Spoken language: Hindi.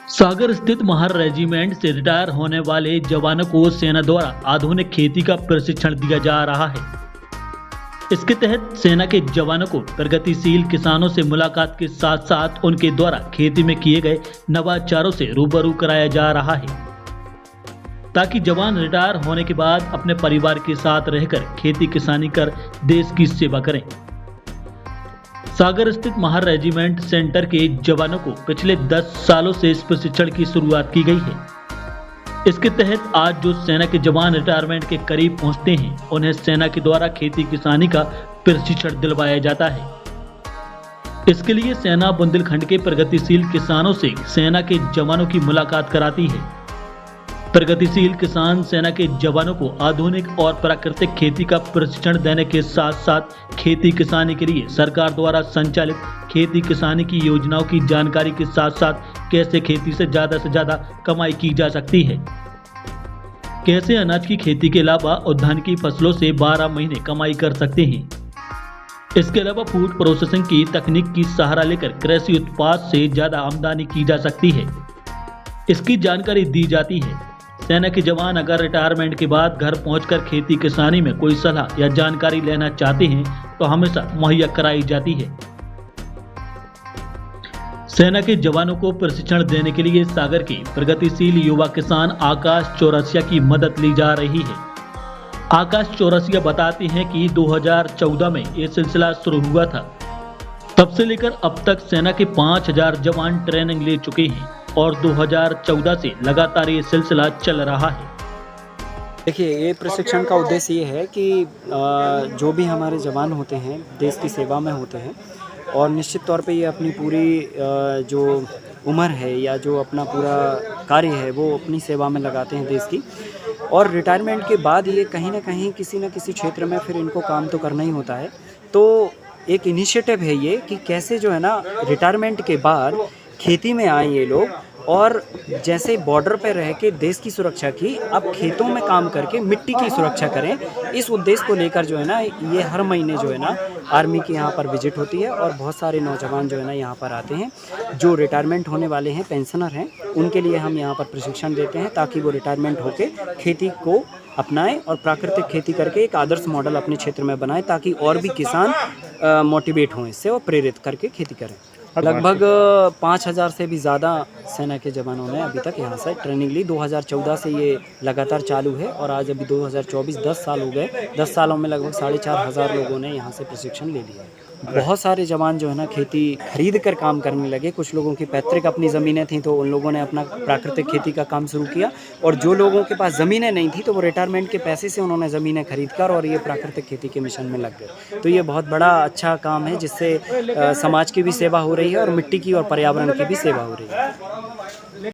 सागर स्थित महार रेजिमेंट से रिटायर होने वाले जवानों को सेना द्वारा आधुनिक खेती का प्रशिक्षण दिया जा रहा है। इसके तहत सेना के जवानों को प्रगतिशील किसानों से मुलाकात के साथ साथ उनके द्वारा खेती में किए गए नवाचारों से रूबरू कराया जा रहा है, ताकि जवान रिटायर होने के बाद अपने परिवार के साथ रहकर खेती किसानी कर देश की सेवा करें। सागर स्थित महार रेजिमेंट सेंटर के जवानों को पिछले 10 सालों से इस प्रशिक्षण की शुरुआत की गई है। इसके तहत आज जो सेना के जवान रिटायरमेंट के करीब पहुंचते हैं, उन्हें सेना के द्वारा खेती किसानी का प्रशिक्षण दिलवाया जाता है। इसके लिए सेना बुंदेलखंड के प्रगतिशील किसानों से सेना के जवानों की मुलाकात कराती है। प्रगतिशील किसान सेना के जवानों को आधुनिक और प्राकृतिक खेती का प्रशिक्षण देने के साथ साथ खेती किसानी के लिए सरकार द्वारा संचालित खेती किसानी की योजनाओं की जानकारी के साथ साथ कैसे खेती से ज्यादा कमाई की जा सकती है, कैसे अनाज की खेती के अलावा उद्यान की फसलों से 12 महीने कमाई कर सकते हैं। इसके अलावा फूड प्रोसेसिंग की तकनीक की सहारा लेकर कृषि उत्पाद से ज्यादा आमदनी की जा सकती है, इसकी जानकारी दी जाती है। सेना के जवान अगर रिटायरमेंट के बाद घर पहुंचकर खेती किसानी में कोई सलाह या जानकारी लेना चाहते हैं तो हमेशा मुहैया कराई जाती है। सेना के जवानों को प्रशिक्षण देने के लिए सागर के प्रगतिशील युवा किसान आकाश चौरसिया की मदद ली जा रही है। आकाश चौरसिया बताते हैं कि 2014 में ये सिलसिला शुरू हुआ था। तब से लेकर अब तक सेना के 5000 जवान ट्रेनिंग ले चुके हैं और 2014 से लगातार ये सिलसिला चल रहा है। देखिए, ये प्रशिक्षण का उद्देश्य ये है कि जो भी हमारे जवान होते हैं देश की सेवा में होते हैं और निश्चित तौर पे ये अपनी पूरी जो उम्र है या जो अपना पूरा कार्य है वो अपनी सेवा में लगाते हैं देश की, और रिटायरमेंट के बाद ये कहीं ना कहीं किसी न किसी क्षेत्र में फिर इनको काम तो करना ही होता है। तो एक इनिशिएटिव है ये कि कैसे जो है ना रिटायरमेंट के बाद खेती में आए ये लोग, और जैसे बॉर्डर पे रह के देश की सुरक्षा की, अब खेतों में काम करके मिट्टी की सुरक्षा करें। इस उद्देश्य को लेकर जो है ना ये हर महीने जो है ना आर्मी की यहाँ पर विजिट होती है और बहुत सारे नौजवान जो है ना यहाँ पर आते हैं जो रिटायरमेंट होने वाले हैं, पेंशनर हैं, उनके लिए हम यहाँ पर प्रशिक्षण देते हैं ताकि वो रिटायरमेंट होके खेती को अपनाएं और प्राकृतिक खेती करके एक आदर्श मॉडल अपने क्षेत्र में बनाएं, ताकि और भी किसान मोटिवेट हों इससे और प्रेरित करके खेती करें। लगभग 5000 से भी ज़्यादा सेना के जवानों ने अभी तक यहाँ से ट्रेनिंग ली। 2014 से ये लगातार चालू है और आज अभी 2024 10 साल हो गए। 10 सालों में लगभग 4500 लोगों ने यहाँ से प्रशिक्षण ले लिया है। बहुत सारे जवान जो है ना खेती खरीद कर काम करने लगे। कुछ लोगों की पैतृक अपनी ज़मीनें थीं तो उन लोगों ने अपना प्राकृतिक खेती का काम शुरू किया, और जो लोगों के पास ज़मीनें नहीं थी तो वो रिटायरमेंट के पैसे से उन्होंने ज़मीनें खरीद कर और ये प्राकृतिक खेती के मिशन में लग गए। तो ये बहुत बड़ा अच्छा काम है जिससे समाज की भी सेवा हो रही है और मिट्टी की और पर्यावरण की भी सेवा हो रही है।